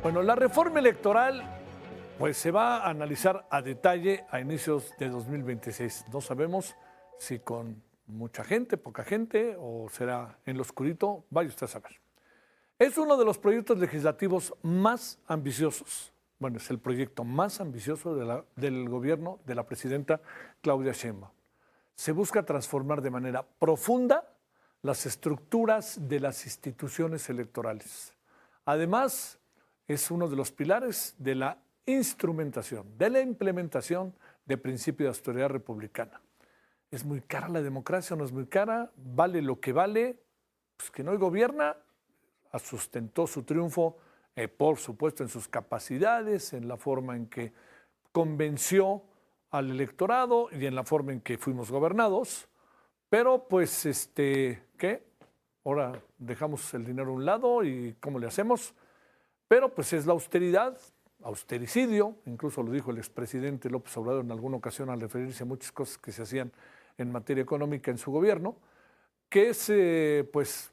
Bueno, la reforma electoral pues se va a analizar a detalle a inicios de 2026. No sabemos si con mucha gente, poca gente o será en lo oscurito, vaya usted a saber. Es uno de los proyectos legislativos más ambiciosos. Bueno, es el proyecto más ambicioso del gobierno de la presidenta Claudia Sheinbaum. Se busca transformar de manera profunda las estructuras de las instituciones electorales. Además, es uno de los pilares de la instrumentación, de la implementación del principio de austeridad republicana. ¿Es muy cara la democracia o no es muy cara? ¿Vale lo que vale? Pues quien hoy gobierna sustentó su triunfo, por supuesto, en sus capacidades, en la forma en que convenció al electorado y en la forma en que fuimos gobernados. Pero pues, ¿qué? Ahora dejamos el dinero a un lado y ¿cómo le hacemos? Pero pues es la austeridad, austericidio, incluso lo dijo el expresidente López Obrador en alguna ocasión al referirse a muchas cosas que se hacían en materia económica en su gobierno, que es, pues,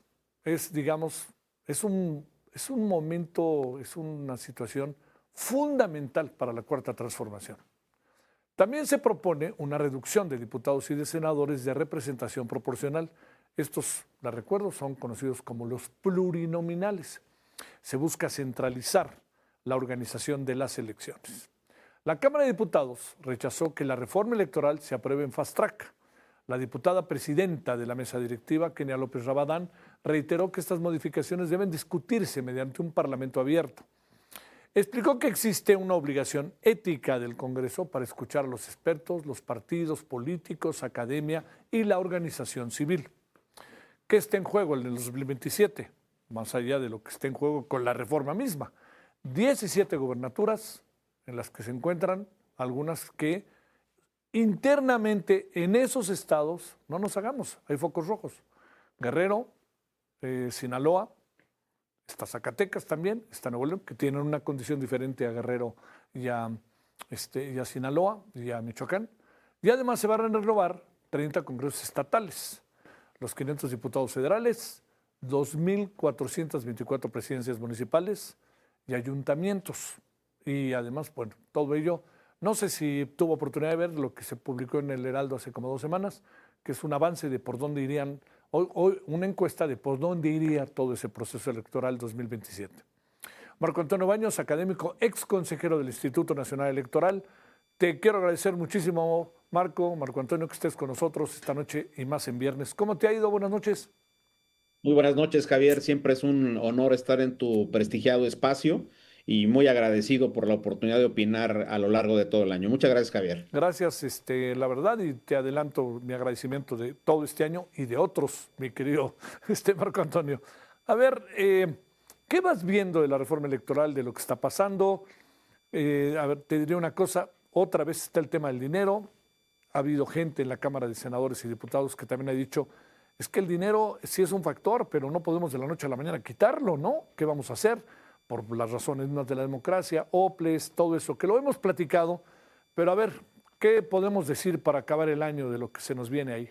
digamos, es un momento, es una situación fundamental para la Cuarta Transformación. También se propone una reducción de diputados y de senadores de representación proporcional. Estos, les recuerdo, son conocidos como los plurinominales. Se busca centralizar la organización de las elecciones. La Cámara de Diputados rechazó que la reforma electoral se apruebe en fast track. La diputada presidenta de la mesa directiva, Kenia López Rabadán, reiteró que estas modificaciones deben discutirse mediante un parlamento abierto. Explicó que existe una obligación ética del Congreso para escuchar a los expertos, los partidos políticos, academia y la organización civil. ¿Qué está en juego en el 2027? Más allá de lo que está en juego con la reforma misma. 17 gubernaturas en las que se encuentran algunas que internamente en esos estados, no nos hagamos, hay focos rojos. Guerrero, Sinaloa, está Zacatecas también, está Nuevo León, que tienen una condición diferente a Guerrero y a Sinaloa y a Michoacán. Y además se van a renovar 30 congresos estatales, los 500 diputados federales, 2.424 presidencias municipales y ayuntamientos. Y además, bueno, todo ello, no sé si tuvo oportunidad de ver lo que se publicó en el Heraldo hace como 2 semanas, que es un avance de por dónde irían, hoy una encuesta de por dónde iría todo ese proceso electoral 2027. Marco Antonio Baños, académico, ex consejero del Instituto Nacional Electoral. Te quiero agradecer muchísimo, Marco Antonio, que estés con nosotros esta noche y más en viernes. ¿Cómo te ha ido? Buenas noches. Muy buenas noches, Javier. Siempre es un honor estar en tu prestigiado espacio y muy agradecido por la oportunidad de opinar a lo largo de todo el año. Muchas gracias, Javier. Gracias, la verdad, y te adelanto mi agradecimiento de todo este año y de otros, mi querido Marco Antonio. A ver, ¿qué vas viendo de la reforma electoral, de lo que está pasando? A ver, te diré una cosa, otra vez está el tema del dinero. Ha habido gente en la Cámara de Senadores y Diputados que también ha dicho, es que el dinero sí es un factor, pero no podemos de la noche a la mañana quitarlo, ¿no? ¿Qué vamos a hacer? Por las razones mismas de la democracia, OPLES, todo eso, que lo hemos platicado, pero a ver, ¿qué podemos decir para acabar el año de lo que se nos viene ahí?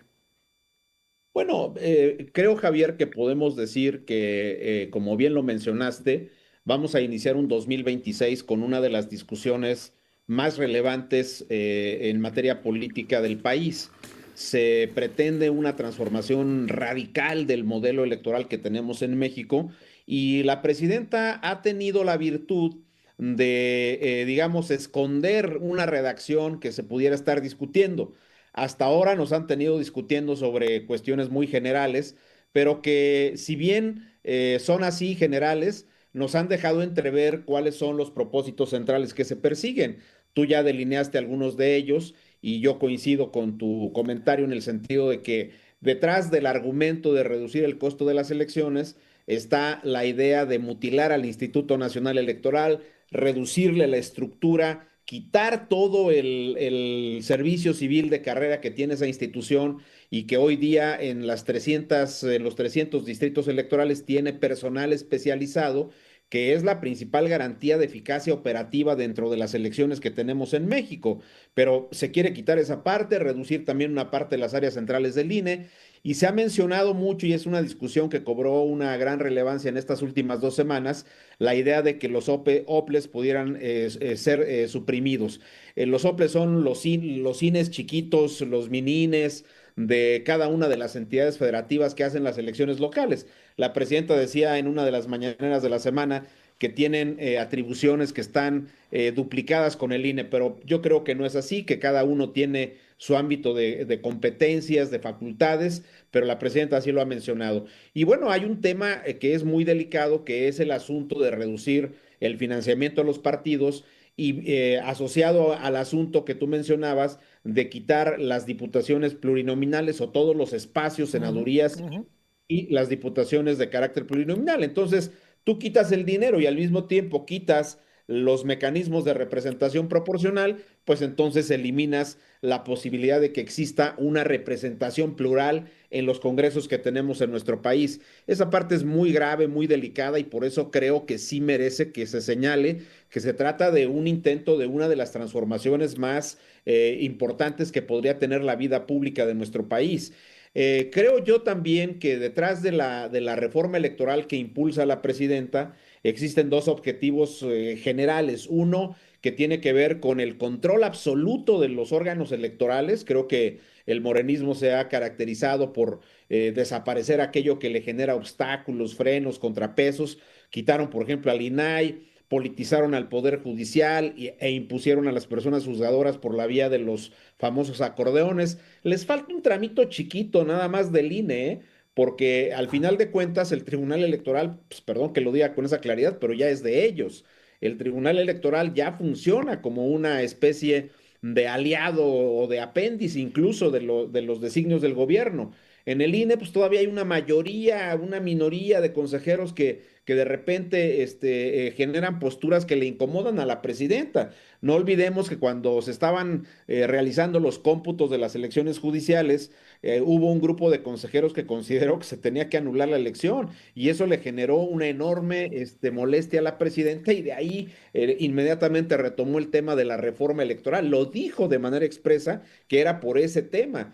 Bueno, creo, Javier, que podemos decir que, como bien lo mencionaste, vamos a iniciar un 2026 con una de las discusiones más relevantes en materia política del país. Se pretende una transformación radical del modelo electoral que tenemos en México y la presidenta ha tenido la virtud de, digamos, esconder una redacción que se pudiera estar discutiendo. Hasta ahora nos han tenido discutiendo sobre cuestiones muy generales, pero que si bien son así generales, nos han dejado entrever cuáles son los propósitos centrales que se persiguen. Tú ya delineaste algunos de ellos y yo coincido con tu comentario en el sentido de que detrás del argumento de reducir el costo de las elecciones está la idea de mutilar al Instituto Nacional Electoral, reducirle la estructura, quitar todo el servicio civil de carrera que tiene esa institución y que hoy día en los 300 distritos electorales tiene personal especializado que es la principal garantía de eficacia operativa dentro de las elecciones que tenemos en México. Pero se quiere quitar esa parte, reducir también una parte de las áreas centrales del INE, y se ha mencionado mucho, y es una discusión que cobró una gran relevancia en estas últimas 2 semanas, la idea de que los OPLES pudieran ser suprimidos. Los OPLES son los INES chiquitos, los minines de cada una de las entidades federativas que hacen las elecciones locales. La presidenta decía en una de las mañaneras de la semana que tienen atribuciones que están duplicadas con el INE, pero yo creo que no es así, que cada uno tiene su ámbito de competencias, de facultades, pero la presidenta así lo ha mencionado. Y bueno, hay un tema que es muy delicado, que es el asunto de reducir el financiamiento a los partidos y asociado al asunto que tú mencionabas de quitar las diputaciones plurinominales o todos los espacios, Ujú, senadurías ujú. y las diputaciones de carácter plurinominal. Entonces, tú quitas el dinero y al mismo tiempo quitas los mecanismos de representación proporcional, pues entonces eliminas la posibilidad de que exista una representación plural en los congresos que tenemos en nuestro país. Esa parte es muy grave, muy delicada, y por eso creo que sí merece que se señale que se trata de un intento de una de las transformaciones más importantes que podría tener la vida pública de nuestro país. Creo yo también que detrás de la reforma electoral que impulsa la presidenta existen dos objetivos generales. Uno, que tiene que ver con el control absoluto de los órganos electorales. Creo que el morenismo se ha caracterizado por desaparecer aquello que le genera obstáculos, frenos, contrapesos. Quitaron, por ejemplo, al INAI, politizaron al Poder Judicial e impusieron a las personas juzgadoras por la vía de los famosos acordeones. Les falta un tramito chiquito nada más del INE, ¿eh? Porque al final de cuentas el Tribunal Electoral, pues, perdón que lo diga con esa claridad, pero ya es de ellos. El Tribunal Electoral ya funciona como una especie de aliado o de apéndice incluso de los designios del gobierno. En el INE, pues todavía hay una mayoría, una minoría de consejeros que de repente generan posturas que le incomodan a la presidenta. No olvidemos que cuando se estaban realizando los cómputos de las elecciones judiciales, hubo un grupo de consejeros que consideró que se tenía que anular la elección, y eso le generó una enorme molestia a la presidenta, y de ahí inmediatamente retomó el tema de la reforma electoral. Lo dijo de manera expresa que era por ese tema.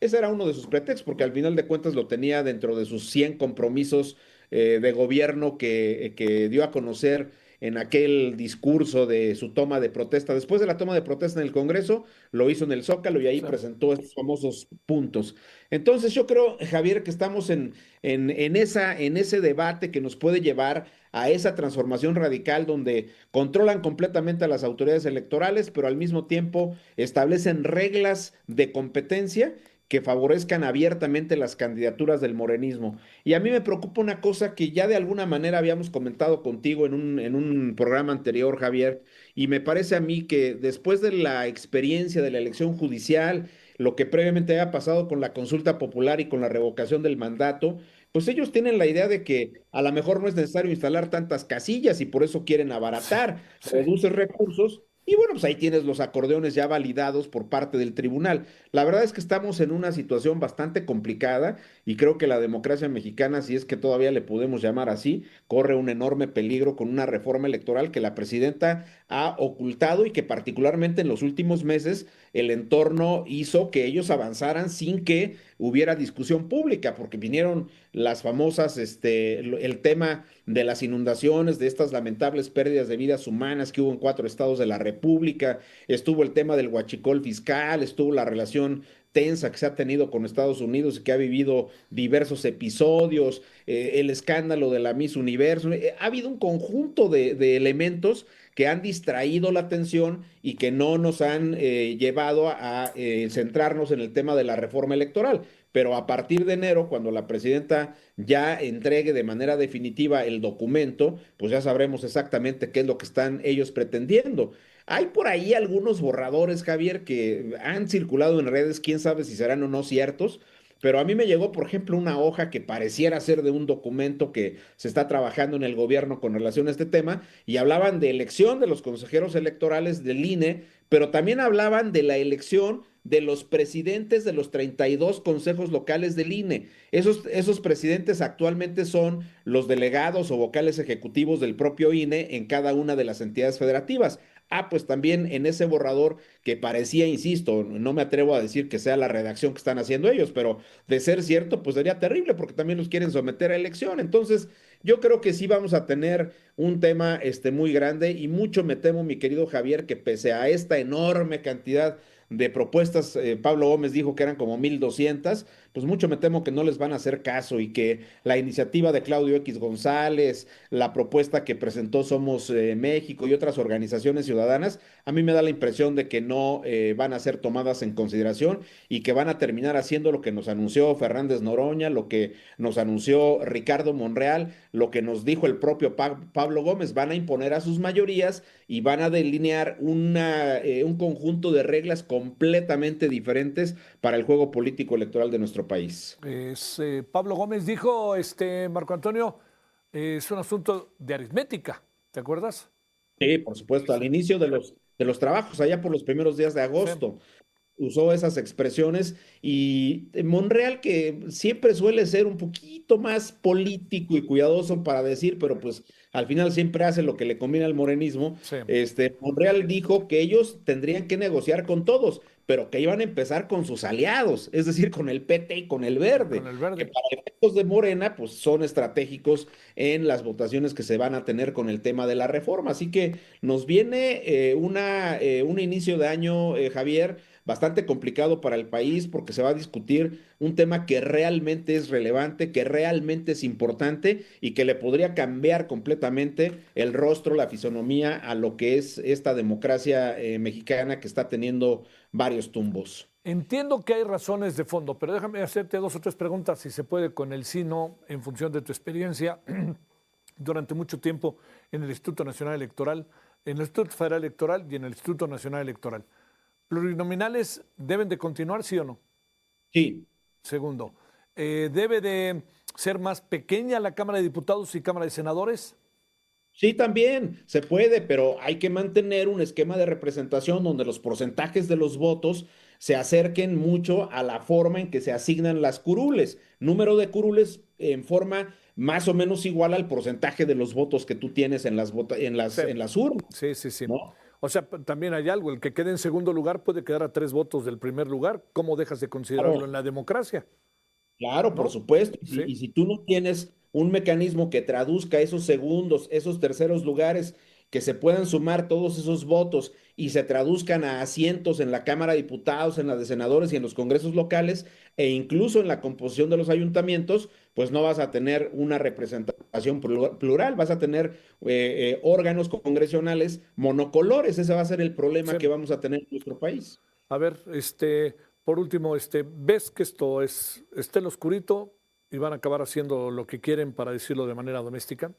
Ese era uno de sus pretextos, porque al final de cuentas lo tenía dentro de sus 100 compromisos de gobierno que dio a conocer en aquel discurso de su toma de protesta. Después de la toma de protesta en el Congreso, lo hizo en el Zócalo y ahí Sí. presentó estos famosos puntos. Entonces yo creo, Javier, que estamos en ese debate que nos puede llevar a esa transformación radical donde controlan completamente a las autoridades electorales, pero al mismo tiempo establecen reglas de competencia que favorezcan abiertamente las candidaturas del morenismo. Y a mí me preocupa una cosa que ya de alguna manera habíamos comentado contigo en un programa anterior, Javier, y me parece a mí que después de la experiencia de la elección judicial, lo que previamente había pasado con la consulta popular y con la revocación del mandato, pues ellos tienen la idea de que a lo mejor no es necesario instalar tantas casillas y por eso quieren Sí, abaratar, sí. reducen recursos. Y bueno, pues ahí tienes los acordeones ya validados por parte del tribunal. La verdad es que estamos en una situación bastante complicada, y creo que la democracia mexicana, si es que todavía le podemos llamar así, corre un enorme peligro con una reforma electoral que la presidenta ha ocultado, y que particularmente en los últimos meses el entorno hizo que ellos avanzaran sin que hubiera discusión pública, porque vinieron las famosas, el tema de las inundaciones, de estas lamentables pérdidas de vidas humanas que hubo en 4 estados de la República, estuvo el tema del huachicol fiscal, estuvo la relación tensa que se ha tenido con Estados Unidos y que ha vivido diversos episodios, el escándalo de la Miss Universo. Ha habido un conjunto de elementos que han distraído la atención y que no nos han llevado a centrarnos en el tema de la reforma electoral. Pero a partir de enero, cuando la presidenta ya entregue de manera definitiva el documento, pues ya sabremos exactamente qué es lo que están ellos pretendiendo. Hay por ahí algunos borradores, Javier, que han circulado en redes, quién sabe si serán o no ciertos, pero a mí me llegó, por ejemplo, una hoja que pareciera ser de un documento que se está trabajando en el gobierno con relación a este tema, y hablaban de elección de los consejeros electorales del INE, pero también hablaban de la elección de los presidentes de los 32 consejos locales del INE. Esos presidentes actualmente son los delegados o vocales ejecutivos del propio INE en cada una de las entidades federativas. Ah, pues también en ese borrador que parecía, insisto, no me atrevo a decir que sea la redacción que están haciendo ellos, pero de ser cierto, pues sería terrible porque también los quieren someter a elección. Entonces, yo creo que sí vamos a tener un tema muy grande y mucho me temo, mi querido Javier, que pese a esta enorme cantidad de propuestas, Pablo Gómez dijo que eran como 1,200, pues mucho me temo que no les van a hacer caso y que la iniciativa de Claudio X González, la propuesta que presentó Somos México y otras organizaciones ciudadanas, a mí me da la impresión de que no van a ser tomadas en consideración y que van a terminar haciendo lo que nos anunció Fernández Noroña, lo que nos anunció Ricardo Monreal, lo que nos dijo el propio Pablo Gómez, van a imponer a sus mayorías y van a delinear un conjunto de reglas completamente diferentes para el juego político electoral de nuestro país. Pablo Gómez dijo, Marco Antonio, es un asunto de aritmética, ¿te acuerdas? Sí, por supuesto, al inicio de los trabajos, allá por los primeros días de Sí. agosto, usó esas expresiones y Monreal, que siempre suele ser un poquito más político y cuidadoso para decir, pero pues al final siempre hace lo que le conviene al morenismo, Sí. Monreal dijo que ellos tendrían que negociar con todos, pero que iban a empezar con sus aliados, es decir, con el PT y con el Con Verde, el que verde. para efectos de Morena, pues son estratégicos en las votaciones que se van a tener con el tema de la reforma. Así que nos viene un inicio de año, Javier, bastante complicado para el país porque se va a discutir un tema que realmente es relevante, que realmente es importante y que le podría cambiar completamente el rostro, la fisonomía a lo que es esta democracia mexicana que está teniendo varios tumbos. Entiendo que hay razones de fondo, pero déjame hacerte 2 o 3 preguntas, si se puede, con el sí no, en función de tu experiencia durante mucho tiempo en el Instituto Nacional Electoral, en el Instituto Federal Electoral y en el Instituto Nacional Electoral. ¿Plurinominales deben de continuar, sí o no? Sí, Segundo, ¿debe de ser más pequeña la Cámara de Diputados y Cámara de Senadores? sí, también se puede, pero hay que mantener un esquema de representación donde los porcentajes de los votos se acerquen mucho a la forma en que se asignan las curules. Número de curules en forma más o menos igual al porcentaje de los votos que tú tienes en Sí, en las urnas, sí, sí, sí. ¿no? O sea, también hay algo, el que quede en segundo lugar puede quedar a 3 votos del primer lugar. ¿Cómo dejas de considerarlo Claro, en la democracia? claro, por ¿No? supuesto. Sí, Y si tú no tienes un mecanismo que traduzca esos segundos, esos terceros lugares, que se puedan sumar todos esos votos y se traduzcan a asientos en la Cámara de Diputados, en la de Senadores y en los congresos locales, e incluso en la composición de los ayuntamientos, pues no vas a tener una representación plural, vas a tener órganos congresionales monocolores. Ese va a ser el sí. problema que vamos a tener en nuestro país. A ver, por último, ¿ves que esto está en lo oscurito y van a acabar haciendo lo que quieren, para decirlo de manera doméstica?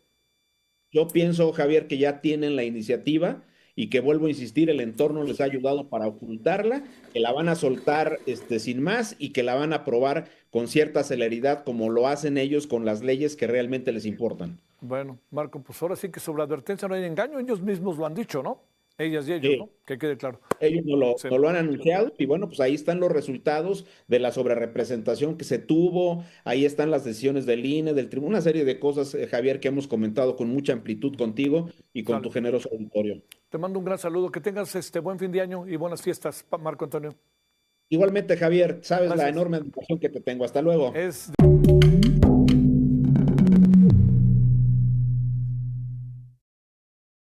Yo pienso, Javier, que ya tienen la iniciativa y que vuelvo a insistir, el entorno les ha ayudado para ocultarla, que la van a soltar sin más y que la van a aprobar con cierta celeridad, como lo hacen ellos con las leyes que realmente les importan. Bueno, Marco, pues ahora sí que sobre advertencia no hay engaño, ellos mismos lo han dicho, ¿no? Ellas y ellos, Sí, ¿no? Que quede claro. ellos Sí, no lo han anunciado y bueno, pues ahí están los resultados de la sobrerepresentación que se tuvo, ahí están las decisiones del INE, del tribunal, una serie de cosas, Javier, que hemos comentado con mucha amplitud contigo y con sale. tu generoso auditorio. Te mando un gran saludo, que tengas buen fin de año y buenas fiestas, Marco Antonio. Igualmente, Javier, sabes la Gracias. enorme admiración que te tengo. Hasta luego. Es